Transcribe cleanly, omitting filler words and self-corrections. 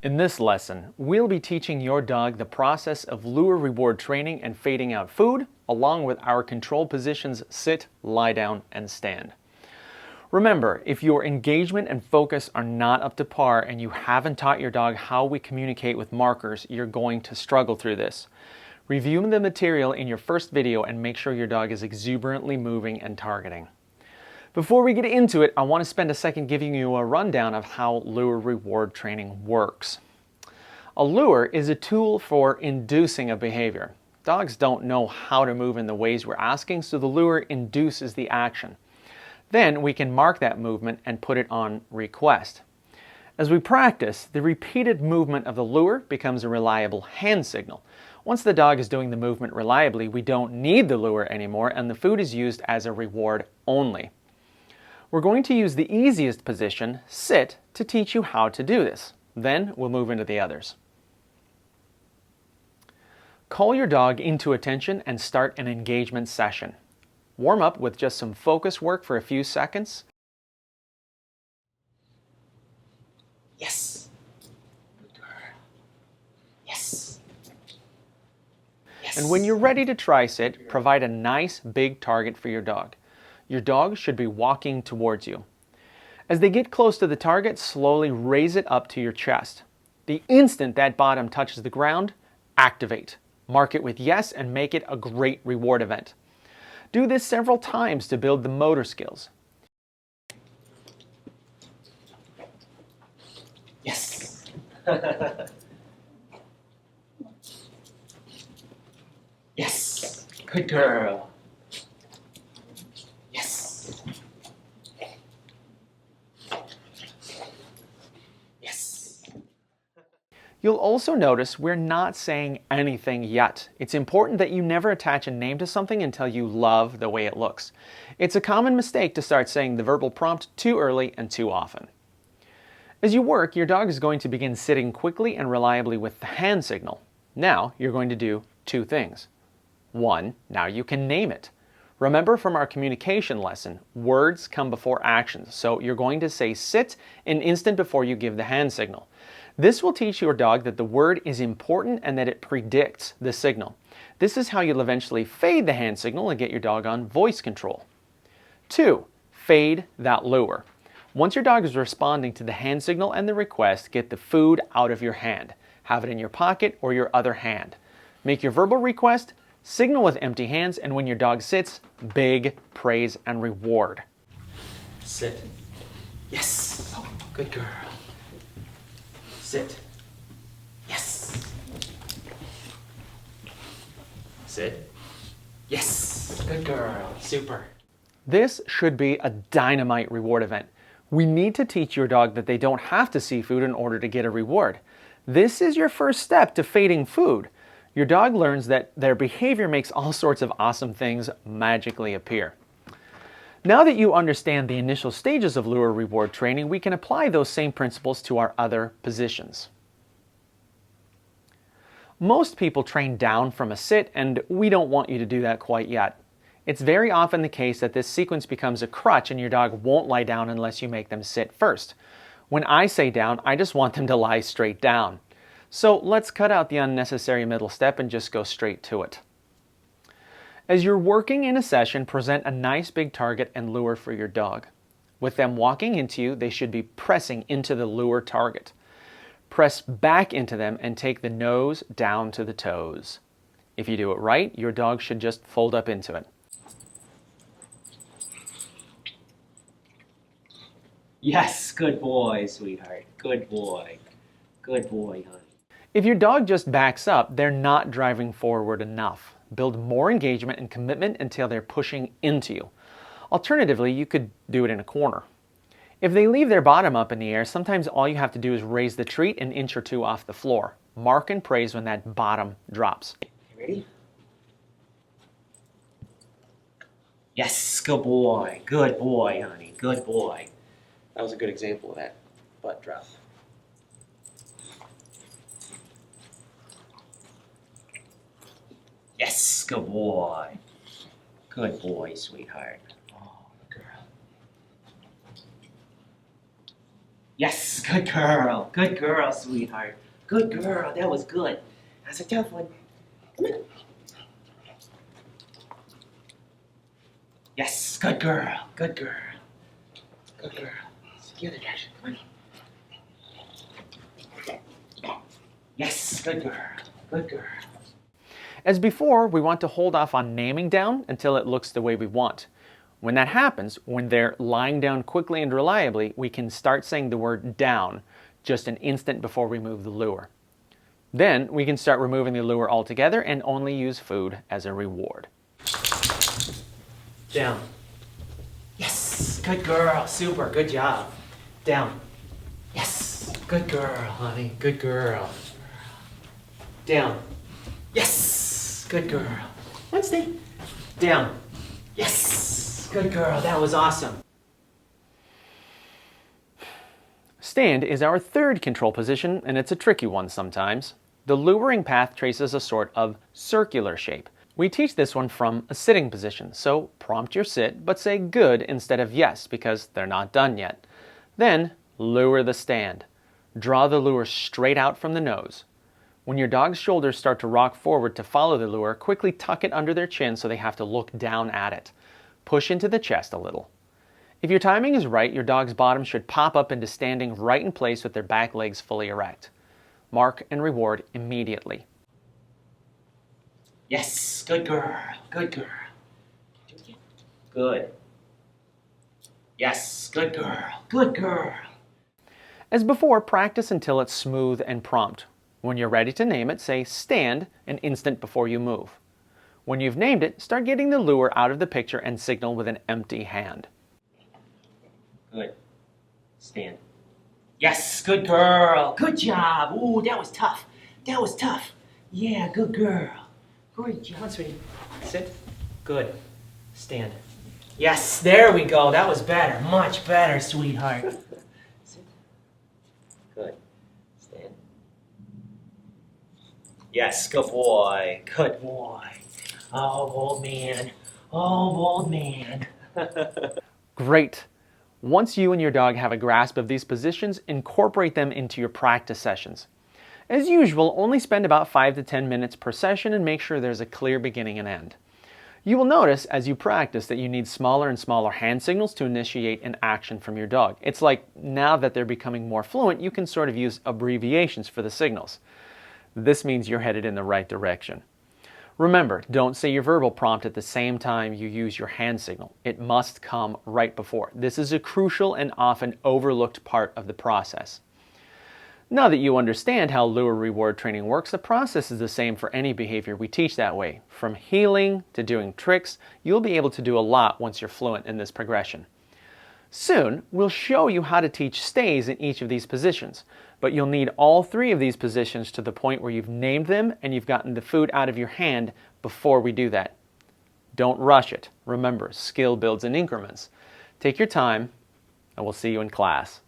In this lesson, we'll be teaching your dog the process of lure reward training and fading out food, along with our control positions sit, lie down, and stand. Remember, if your engagement and focus are not up to par and you haven't taught your dog how we communicate with markers, you're going to struggle through this. Review the material in your first video and make sure your dog is exuberantly moving and targeting. Before we get into it, I want to spend a second giving you a rundown of how lure reward training works. A lure is a tool for inducing a behavior. Dogs don't know how to move in the ways we're asking, so the lure induces the action. Then we can mark that movement and put it on request. As we practice, the repeated movement of the lure becomes a reliable hand signal. Once the dog is doing the movement reliably, we don't need the lure anymore, and the food is used as a reward only. We're going to use the easiest position, sit, to teach you how to do this. Then we'll move into the others. Call your dog into attention and start an engagement session. Warm up with just some focus work for a few seconds. Yes. Good girl. Yes. Yes. And when you're ready to try sit, provide a nice big target for your dog. Your dog should be walking towards you. As they get close to the target, slowly raise it up to your chest. The instant that bottom touches the ground, activate. Mark it with yes and make it a great reward event. Do this several times to build the motor skills. Yes. Yes. Good girl. Yes. Yes. You'll also notice we're not saying anything yet. It's important that you never attach a name to something until you love the way it looks. It's a common mistake to start saying the verbal prompt too early and too often. As you work, your dog is going to begin sitting quickly and reliably with the hand signal. Now you're going to do two things. One, now you can name it. Remember from our communication lesson, words come before actions, so you're going to say sit an instant before you give the hand signal. This will teach your dog that the word is important and that it predicts the signal. This is how you'll eventually fade the hand signal and get your dog on voice control. 2. Fade that lure. Once your dog is responding to the hand signal and the request, get the food out of your hand. Have it in your pocket or your other hand. Make your verbal request, signal with empty hands, and when your dog sits, big praise and reward. Sit. Yes. Oh, good girl. Sit. Yes. Sit. Yes. Good girl. Super. This should be a dynamite reward event. We need to teach your dog that they don't have to see food in order to get a reward. This is your first step to fading food. Your dog learns that their behavior makes all sorts of awesome things magically appear. Now that you understand the initial stages of lure reward training, we can apply those same principles to our other positions. Most people train down from a sit, and we don't want you to do that quite yet. It's very often the case that this sequence becomes a crutch and your dog won't lie down unless you make them sit first. When I say down, I just want them to lie straight down. So let's cut out the unnecessary middle step and just go straight to it. As you're working in a session, present a nice big target and lure for your dog. With them walking into you, they should be pressing into the lure target. Press back into them and take the nose down to the toes. If you do it right, your dog should just fold up into it. Yes, good boy, sweetheart. Good boy. Good boy, honey. If your dog just backs up, they're not driving forward enough. Build more engagement and commitment until they're pushing into you. Alternatively, you could do it in a corner. If they leave their bottom up in the air, sometimes all you have to do is raise the treat an inch or two off the floor. Mark and praise when that bottom drops. You ready? Yes, good boy. Good boy, honey. Good boy. That was a good example of that butt drop. Yes, good boy. Good boy, sweetheart. Oh, girl. Yes, good girl, sweetheart. Good girl, that was good. That's a tough one. Come on. Yes, good girl, good girl. Good girl. It's the other direction, come on. Yes, good girl, good girl. As before, we want to hold off on naming down until it looks the way we want. When that happens, when they're lying down quickly and reliably, we can start saying the word down just an instant before we move the lure. Then we can start removing the lure altogether and only use food as a reward. Down. Yes, good girl, super, good job. Down. Yes, good girl, honey, good girl. Down. Yes, good girl. Wednesday. Down. Yes, good girl, that was awesome. Stand is our third control position, and it's a tricky one sometimes. The luring path traces a sort of circular shape. We teach this one from a sitting position, so prompt your sit, but say good instead of yes, because they're not done yet. Then, lure the stand. Draw the lure straight out from the nose. When your dog's shoulders start to rock forward to follow the lure, quickly tuck it under their chin so they have to look down at it. Push into the chest a little. If your timing is right, your dog's bottom should pop up into standing right in place with their back legs fully erect. Mark and reward immediately. Yes, good girl, good girl. Good. Yes, good girl, good girl. As before, practice until it's smooth and prompt. When you're ready to name it, say stand an instant before you move. When you've named it, start getting the lure out of the picture and signal with an empty hand. Good. Stand. Yes, good girl. Good job. Ooh, that was tough. That was tough. Yeah, good girl. Great job. Come on, sweetie. Sit. Good. Stand. Yes, there we go. That was better. Much better, sweetheart. Sit. Good. Stand. Yes, good boy. Good boy. Oh, old man. Oh, old man. Great! Once you and your dog have a grasp of these positions, incorporate them into your practice sessions. As usual, only spend about 5 to 10 minutes per session and make sure there's a clear beginning and end. You will notice as you practice that you need smaller and smaller hand signals to initiate an action from your dog. It's like now that they're becoming more fluent, you can sort of use abbreviations for the signals. This means you're headed in the right direction. Remember, don't say your verbal prompt at the same time you use your hand signal. It must come right before. This is a crucial and often overlooked part of the process. Now that you understand how lure reward training works, the process is the same for any behavior we teach that way. From heeling to doing tricks, you'll be able to do a lot once you're fluent in this progression. Soon, we'll show you how to teach stays in each of these positions, but you'll need all three of these positions to the point where you've named them and you've gotten the food out of your hand before we do that. Don't rush it. Remember, skill builds in increments. Take your time, and we'll see you in class.